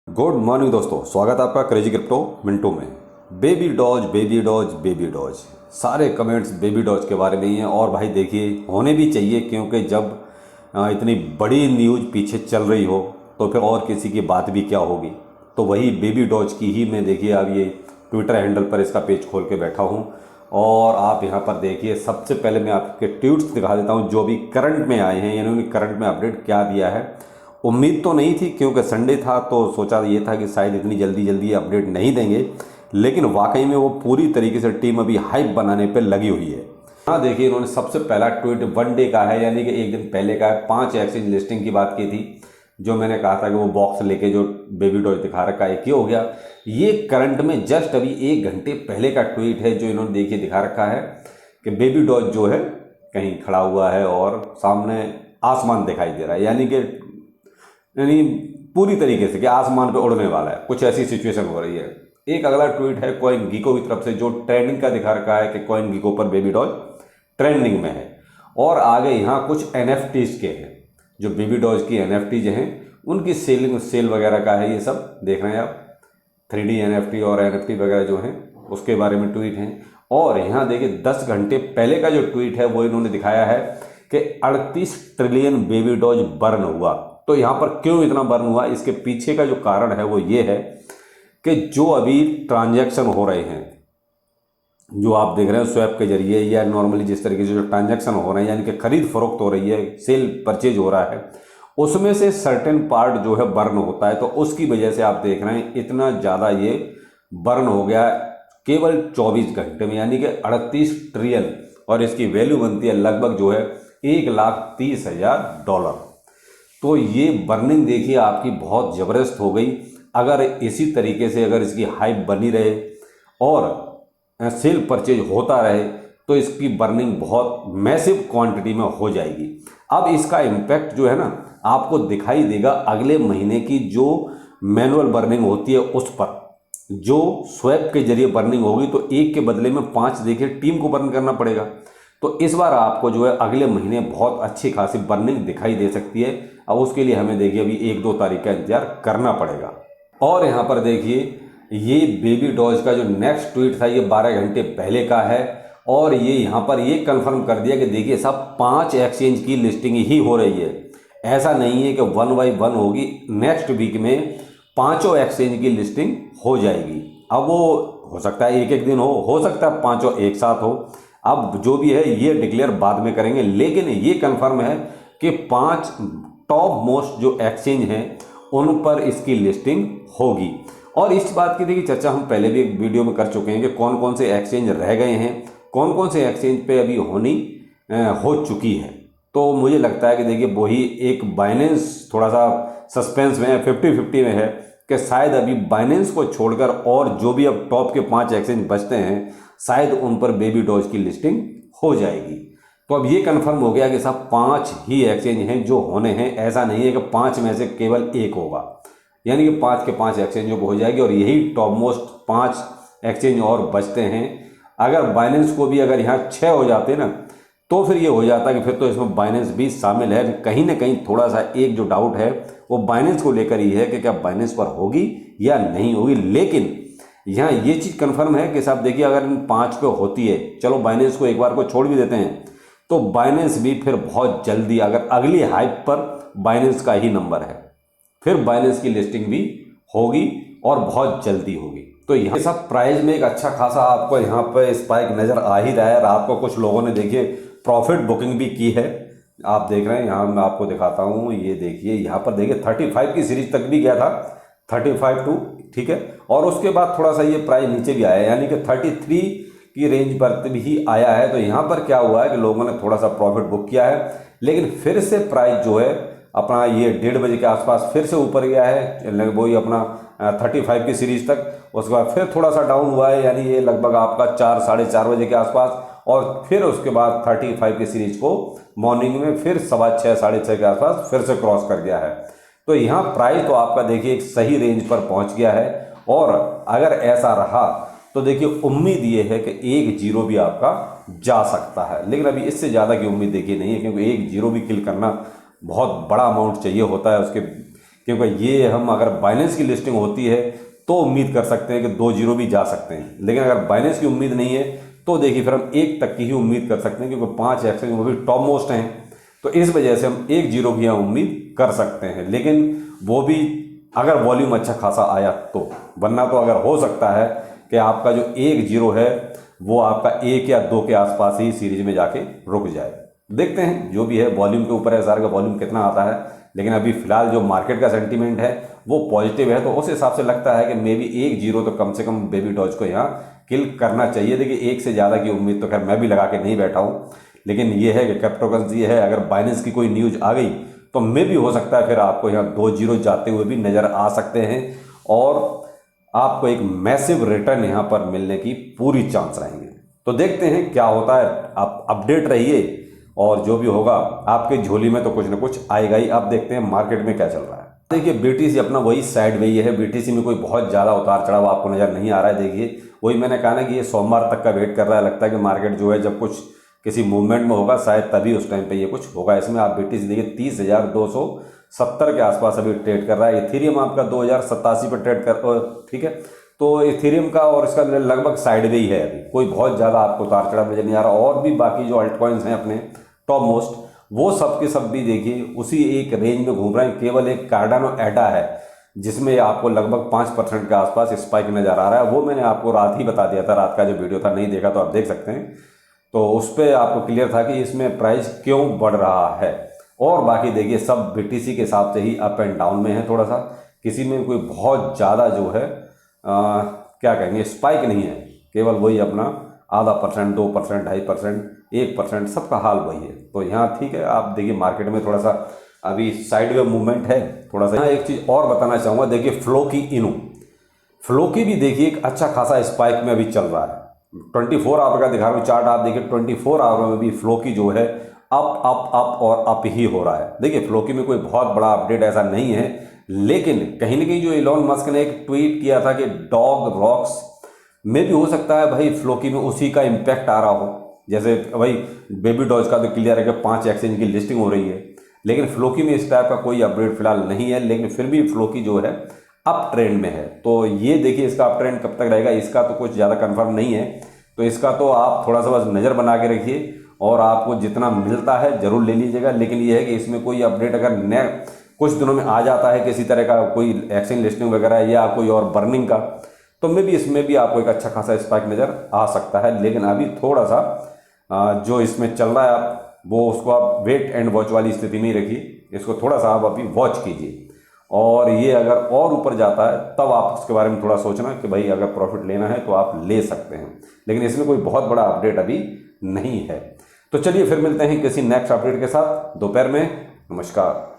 Good morning दोस्तों, स्वागत है आपका क्रेजी क्रिप्टो मिंटू में। Baby doge baby doge baby doge, सारे कमेंट्स बेबी डॉज के बारे में ही हैं। और भाई देखिए, होने भी चाहिए, क्योंकि जब इतनी बड़ी न्यूज़ पीछे चल रही हो तो फिर और किसी की बात भी क्या होगी। तो वही बेबी डॉज की ही मैं देखिए अब ये ट्विटर हैंडल पर इसका पेज खोल के बैठा हूँ। और आप यहाँ पर देखिए, सबसे पहले मैं आपके ट्वीट्स दिखा देता हूँ जो भी करंट में आए हैं, यानी उन्होंने करंट में अपडेट क्या दिया है। उम्मीद तो नहीं थी, क्योंकि संडे था तो सोचा ये था कि शायद इतनी जल्दी जल्दी अपडेट नहीं देंगे, लेकिन वाकई में वो पूरी तरीके से टीम अभी हाइप बनाने पे लगी हुई है। हाँ देखिए, इन्होंने सबसे पहला ट्वीट वन डे का है, यानी कि एक दिन पहले का है। 5 एक्सचेंज लिस्टिंग की बात की थी, जो मैंने कहा था कि वो बॉक्स लेके जो बेबी डॉज दिखा रखा है, ये हो गया। ये करंट में जस्ट अभी 1 घंटे पहले का ट्वीट है, जो इन्होंने देखिए दिखा रखा है कि बेबी डॉज जो है कहीं खड़ा हुआ है और सामने आसमान दिखाई दे रहा है, यानी पूरी तरीके से कि आसमान पे उड़ने वाला है, कुछ ऐसी सिचुएशन हो रही है। एक अगला ट्वीट है कॉइन गीको की तरफ से, जो ट्रेंडिंग का दिखा रखा है कि कॉइन गीको पर बेबी डॉज ट्रेंडिंग में है। और आगे यहाँ कुछ एनएफटीज के हैं, जो बेबी डॉज की एनएफटीज हैं उनकी सेल वगैरह का है, ये सब देख रहे हैं आप। 3D एनएफटी और एनएफटी वगैरह जो हैं उसके बारे में ट्वीट हैं। और यहाँ देखिए 10 घंटे पहले का जो ट्वीट है वो इन्होंने दिखाया है कि 38 ट्रिलियन बेबी डॉज बर्न हुआ। तो यहाँ पर क्यों इतना बर्न हुआ, इसके पीछे का जो कारण है वो ये है कि जो अभी ट्रांजैक्शन हो रहे हैं, जो आप देख रहे हैं स्वैप के जरिए या नॉर्मली जिस तरीके से जो ट्रांजैक्शन हो रहे हैं, यानी कि खरीद फरोख्त हो रही है, सेल परचेज हो रहा है, उसमें से सर्टेन पार्ट जो है बर्न होता है। तो उसकी वजह से आप देख रहे हैं इतना ज़्यादा ये बर्न हो गया केवल 24 घंटे में, यानी कि 38 ट्रिलियन। और इसकी वैल्यू बनती है लगभग जो है $1,30,000। तो ये बर्निंग देखिए आपकी बहुत ज़बरदस्त हो गई। अगर इसी तरीके से अगर इसकी हाइप बनी रहे और सेल परचेज होता रहे तो इसकी बर्निंग बहुत मैसिव क्वांटिटी में हो जाएगी। अब इसका इम्पैक्ट जो है ना आपको दिखाई देगा अगले महीने की जो मैनुअल बर्निंग होती है उस पर। जो स्वैप के जरिए बर्निंग होगी तो एक के बदले में 5 देखिए टीम को बर्न करना पड़ेगा। तो इस बार आपको जो है अगले महीने बहुत अच्छी खासी बर्निंग दिखाई दे सकती है। अब उसके लिए हमें देखिए अभी 1-2 तारीख का इंतजार करना पड़ेगा। और यहाँ पर देखिए ये बेबी डॉज का जो नेक्स्ट ट्वीट था ये 12 घंटे पहले का है। और ये यहाँ पर ये कंफर्म कर दिया कि देखिए सब 5 एक्सचेंज की लिस्टिंग ही हो रही है। ऐसा नहीं है कि 1 बाई 1 होगी, नेक्स्ट वीक में 5 एक्सचेंज की लिस्टिंग हो जाएगी। अब वो हो सकता है एक दिन हो सकता है 5 एक साथ हो। अब जो भी है ये डिक्लेयर बाद में करेंगे, लेकिन ये कंफर्म है कि 5 टॉप मोस्ट जो एक्सचेंज हैं उन पर इसकी लिस्टिंग होगी। और इस बात की देखिए चर्चा हम पहले भी एक वीडियो में कर चुके हैं कि कौन कौन से एक्सचेंज रह गए हैं, कौन कौन से एक्सचेंज पे अभी हो चुकी है। तो मुझे लगता है कि देखिए वही एक बाइनेंस थोड़ा सा सस्पेंस में है, 50-50 में है कि शायद अभी बाइनेंस को छोड़कर और जो भी अब टॉप के 5 एक्सचेंज बचते हैं शायद उन पर बेबी डॉज की लिस्टिंग हो जाएगी। तो अब ये कंफर्म हो गया कि सब 5 ही एक्सचेंज हैं जो होने हैं। ऐसा नहीं है कि 5 में से केवल एक होगा, यानी कि 5 के 5 एक्सचेंजों को हो जाएगी। और यही टॉप मोस्ट 5 एक्सचेंज और बचते हैं। अगर बाइनेंस को भी अगर यहाँ 6 हो जाते ना तो फिर ये हो जाता कि फिर तो इसमें बाइनेंस भी शामिल है। कहीं ना कहीं थोड़ा सा एक जो डाउट है वो बाइनेंस को लेकर ही है कि क्या बाइनेंस पर होगी या नहीं होगी। लेकिन यहाँ ये चीज़ कंफर्म है कि साहब देखिए अगर इन 5 पे होती है, चलो बाइनेंस को एक बार को छोड़ भी देते हैं, तो बाइनेंस भी फिर बहुत जल्दी, अगर अगली हाइप पर बाइनेंस का ही नंबर है, फिर बाइनेंस की लिस्टिंग भी होगी और बहुत जल्दी होगी। तो यहाँ सब प्राइस में एक अच्छा खासा आपको यहाँ पे स्पाइक नज़र आ ही रहा है। रात को कुछ लोगों ने देखिए प्रॉफिट बुकिंग भी की है, आप देख रहे हैं। यहाँ मैं आपको दिखाता हूँ, ये देखिए यहाँ पर देखिए 35 की सीरीज तक भी गया था, 35 ठीक है। और उसके बाद थोड़ा सा ये प्राइस नीचे भी आया, यानी कि 33 की रेंज पर भी आया है। तो यहाँ पर क्या हुआ है कि लोगों ने थोड़ा सा प्रॉफिट बुक किया है, लेकिन फिर से प्राइस जो है अपना ये 1:30 बजे के आसपास फिर से ऊपर गया है, वही अपना 35 की सीरीज तक। उसके बाद फिर थोड़ा सा डाउन हुआ है, यानी ये लगभग आपका 4-4:30 बजे के आसपास। और फिर उसके बाद 35 की सीरीज को मॉर्निंग में फिर 6:15-6:30 के आसपास फिर से क्रॉस कर गया है। तो यहाँ प्राइस तो आपका देखिए एक सही रेंज पर पहुँच गया है। और अगर ऐसा रहा तो देखिए उम्मीद ये है कि 1-0 भी आपका जा सकता है, लेकिन अभी इससे ज़्यादा की उम्मीद देखिए नहीं है, क्योंकि 1-0 भी किल करना बहुत बड़ा अमाउंट चाहिए होता है उसके क्योंकि ये हम अगर बाइनेंस की लिस्टिंग होती है तो उम्मीद कर सकते हैं कि 2 जीरो भी जा सकते हैं, लेकिन अगर बाइनेंस की उम्मीद नहीं है तो देखिए फिर हम 1 तक की ही उम्मीद कर सकते हैं, क्योंकि 5 एक्सचेंज वो भी टॉप मोस्ट हैं, तो इस वजह से हम 1 जीरो की यहाँ उम्मीद कर सकते हैं, लेकिन वो भी अगर वॉल्यूम अच्छा खासा आया तो, वरना तो अगर हो सकता है कि आपका जो 1 जीरो है वो आपका 1 या 2 के आसपास ही सीरीज में जाके रुक जाए। देखते हैं, जो भी है वॉल्यूम के ऊपर है, सारे का वॉल्यूम कितना आता है, लेकिन अभी फिलहाल जो मार्केट का सेंटीमेंट है वो पॉजिटिव है, तो उस हिसाब से लगता है कि मे बी 1 जीरो तो कम से कम बेबी डॉज को यहाँ किल करना चाहिए। देखिए 1 से ज़्यादा की उम्मीद तो खैर मैं भी लगा के नहीं बैठा हूँ, लेकिन ये है कि क्रिप्टो करेंसी है, अगर बाइनेंस की कोई न्यूज आ गई तो मे भी हो सकता है फिर आपको यहाँ 2 जीरो जाते हुए भी नज़र आ सकते हैं, और आपको एक मैसिव रिटर्न यहाँ पर मिलने की पूरी चांस रहेंगे। तो देखते हैं क्या होता है, आप अपडेट रहिए, और जो भी होगा आपके झोली में तो कुछ ना कुछ आएगा ही। अब देखते हैं मार्केट में क्या चल रहा है। देखिए बीटीसी अपना वही साइड वे है, बीटीसी में कोई बहुत ज़्यादा उतार चढ़ाव आपको नज़र नहीं आ रहा है। देखिए वही मैंने कहा ना कि ये सोमवार तक का वेट कर रहा है, लगता है कि मार्केट जो है जब कुछ किसी मूवमेंट में होगा शायद तभी उस टाइम पे ये कुछ होगा। इसमें आप बीटीसी देखिए 30,270 के आसपास अभी ट्रेड कर रहा है। इथेरियम आपका 2087 पर ट्रेड कर, ठीक है, तो इथेरियम का और इसका लगभग साइड वे ही है, अभी कोई बहुत ज़्यादा आपको उतार चढ़ाव नजर नहीं आ रहा। और भी बाकी जो अल्ट कॉइन्स हैं अपने टॉप मोस्ट, वो सब के सब भी देखिए उसी एक रेंज में घूम रहे हैं। केवल एक कार्डानो एडा है जिसमें आपको लगभग 5% के आसपास स्पाइक नजर आ रहा है, वो मैंने आपको रात ही बता दिया था, रात का जो वीडियो था, नहीं देखा तो आप देख सकते हैं, तो उस पर आपको क्लियर था कि इसमें प्राइस क्यों बढ़ रहा है। और बाकी देखिए सब बीटीसी के हिसाब से ही अप एंड डाउन में है, थोड़ा सा किसी में कोई बहुत ज़्यादा जो है क्या कहेंगे स्पाइक नहीं है, केवल वही अपना आधा %, 2%, 2.5%, 1%, सबका हाल वही है। तो यहाँ ठीक है, आप देखिए मार्केट में थोड़ा सा अभी साइड वे मूवमेंट है थोड़ा सा। यहाँ एक चीज़ और बताना चाहूँगा, देखिए फ्लोकी भी देखिए एक अच्छा खासा स्पाइक में अभी चल रहा है। 24 आवर का दिखा रहा हूँ चार्ट, आप देखिए 24 आवर में भी फ्लोकी जो है अप अप अप और अप ही हो रहा है। देखिए फ्लोकी में कोई बहुत बड़ा अपडेट ऐसा नहीं है, लेकिन कहीं ना कहीं जो इलॉन मस्क ने एक ट्वीट किया था कि डॉग रॉक्स में भी हो सकता है भाई फ्लोकी में उसी का इम्पैक्ट आ रहा हो। जैसे भाई बेबी डॉज का तो क्लियर है कि 5 एक्सचेंज की लिस्टिंग हो रही है, लेकिन फ्लोकी में इस टाइप का कोई अपडेट फिलहाल नहीं है, लेकिन फिर भी फ्लोकी जो है अप ट्रेंड में है। तो ये देखिए इसका अप ट्रेंड कब तक रहेगा इसका तो कुछ ज़्यादा कंफर्म नहीं है, तो इसका तो आप थोड़ा सा बस नज़र बना के रखिए, और आपको जितना मिलता है ज़रूर ले लीजिएगा। लेकिन ये है कि इसमें कोई अपडेट अगर नए कुछ दिनों में आ जाता है किसी तरह का कोई एक्सचेंज लिस्टिंग वगैरह या कोई और बर्निंग का, तो मे भी इसमें भी आपको एक अच्छा खासा स्पाइक नज़र आ सकता है। लेकिन अभी थोड़ा सा जो इसमें चल रहा है आप वो उसको आप वेट एंड वॉच वाली स्थिति में ही रखिए, इसको थोड़ा सा आप अभी वॉच कीजिए, और ये अगर और ऊपर जाता है तब आप उसके बारे में थोड़ा सोचना कि भाई अगर प्रॉफिट लेना है तो आप ले सकते हैं, लेकिन इसमें कोई बहुत बड़ा अपडेट अभी नहीं है। तो चलिए फिर मिलते हैं किसी नेक्स्ट अपडेट के साथ दोपहर में। नमस्कार।